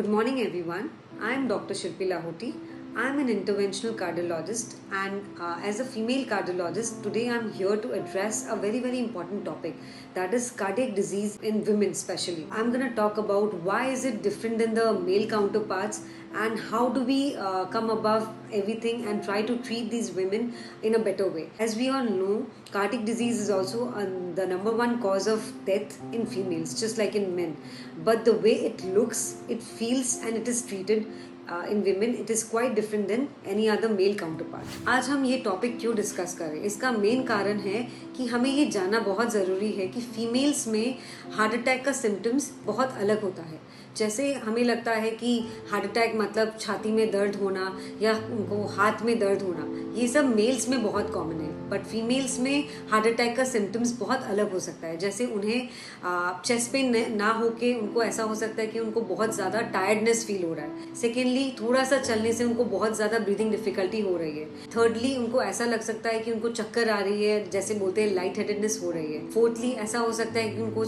Good morning, everyone. I am Dr. Shilpi Lahoti. I am an interventional cardiologist, and as a female cardiologist, today I am here to address a very important topic, that is cardiac disease in women, especially. I'm going to talk about why is it different than the male counterparts, and how do we come above everything and try to treat these women in a better way. As we all know, cardiac disease is also the number one cause of death in females, just like in men. But the way it looks, it feels, and it is treated in women it is quite different than any other male counterpart. आज हम ये topic क्यों discuss करें, इसका main कारण है कि हमें ये जानना बहुत ज़रूरी है कि फीमेल्स में हार्ट अटैक का सिम्टम्स बहुत अलग होता है. जैसे हमें लगता है कि हार्ट अटैक मतलब छाती में दर्द होना या उनको हाथ में दर्द होना, ये सब मेल्स में बहुत कॉमन है. बट फीमेल्स में हार्ट अटैक का सिम्टम्स बहुत अलग हो सकता है. जैसे उन्हें चेस्ट पेन ना होके उनको ऐसा हो सकता है कि उनको बहुत ज़्यादा टायर्डनेस फील हो रहा है. सेकेंडली, थोड़ा सा चलने से उनको बहुत ज़्यादा ब्रीदिंग डिफिकल्टी हो रही है. थर्डली, उनको ऐसा लग सकता है कि उनको चक्कर आ रही है, जैसे बोलते हैं लाइट हेडेडनेस हो रही है. फोर्थली, ऐसा हो सकता है कि उनको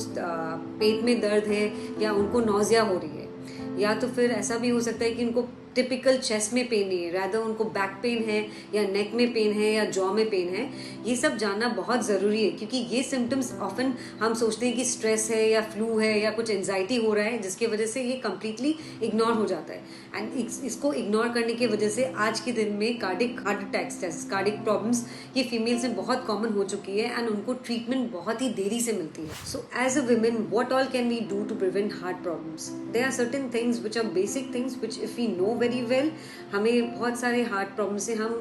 पेट में दर्द है या उनको नौजिया हो रही है. या तो फिर ऐसा भी हो सकता है कि उनको टिपिकल चेस्ट में पेन नहीं है, रादर उनको बैक पेन है या नेक में पेन है या जॉ में पेन है. ये सब जानना बहुत ज़रूरी है, क्योंकि ये सिम्टम्स ऑफन हम सोचते हैं कि स्ट्रेस है या फ्लू है या कुछ एंजाइटी हो रहा है, जिसकी वजह से ये कम्प्लीटली इग्नोर हो जाता है. एंड इसको इग्नोर करने की वजह से आज के दिन में cardiac heart attacks, cardiac problems ये फीमेल्स में बहुत कॉमन हो चुकी है एंड उनको ट्रीटमेंट बहुत ही देरी से मिलती है. So as a women, what all can we do to prevent heart problems? There are certain things which are basic things which if we know very well, हमें बहुत सारे हार्ट प्रॉब्लम से हम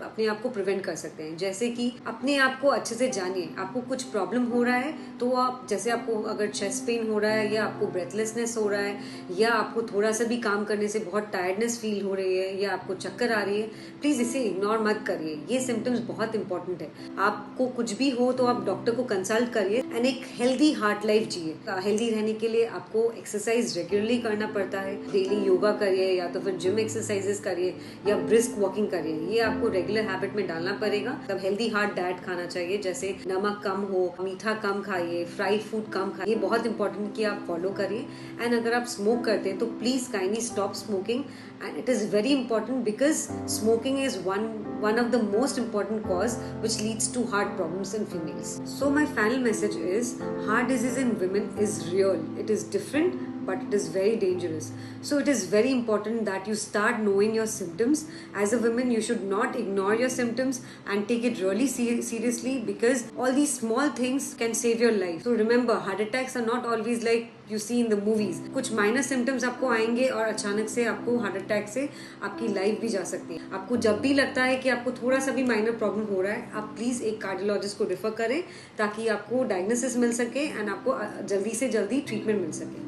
अपने आप को प्रिवेंट कर सकते हैं. जैसे कि अपने आप को अच्छे से जानिए. आपको कुछ प्रॉब्लम हो रहा है तो आप, जैसे आपको अगर चेस्ट पेन हो रहा है या आपको ब्रेथलेसनेस हो रहा है या आपको थोड़ा सा भी काम करने से बहुत टायर्डनेस फील हो रही है या आपको चक्कर आ रही है, प्लीज इसे इग्नोर मत करिए. ये सिम्टम्स बहुत इंपॉर्टेंट है. आपको कुछ भी हो तो आप डॉक्टर को कंसल्ट करिए एंड एक हेल्दी हार्ट लाइफ जिए. हेल्दी रहने के लिए आपको एक्सरसाइज रेगुलरली करना पड़ता है. डेली योगा करिए या तो फिर जिम एक्सरसाइजेस करिए या ब्रिस्क वॉकिंग करिए. ये आपको रेगुलर हैबिट में डालना पड़ेगा. तब हेल्दी हार्ट डाइट खाना चाहिए, जैसे नमक कम हो, मीठा कम खाइए, फ्राइड फूड कम खाइए. ये बहुत इंपॉर्टेंट कि आप फॉलो करिए. एंड अगर आप स्मोक करते हैं तो please kindly stop smoking. And it is very important because smoking is one of the most important cause which leads to heart problems in females. So my final message is, heart disease in women is real. It is different, but it is very dangerous. So it is very important that you start knowing your symptoms. As a woman, you should not ignore your symptoms and take it really seriously, because all these small things can save your life. So remember, heart attacks are not always like you see in the movies. कुछ minor symptoms आपको आएंगे और अचानक से आपको heart attack से आपकी life भी जा सकती है. आपको जब भी लगता है कि आपको थोड़ा सा भी माइनर प्रॉब्लम हो रहा है, आप प्लीज एक कार्डियोलॉजिस्ट को रेफर करें ताकि आपको डायग्नोसिस मिल सके एंड आपको जल्दी से जल्दी ट्रीटमेंट मिल सके.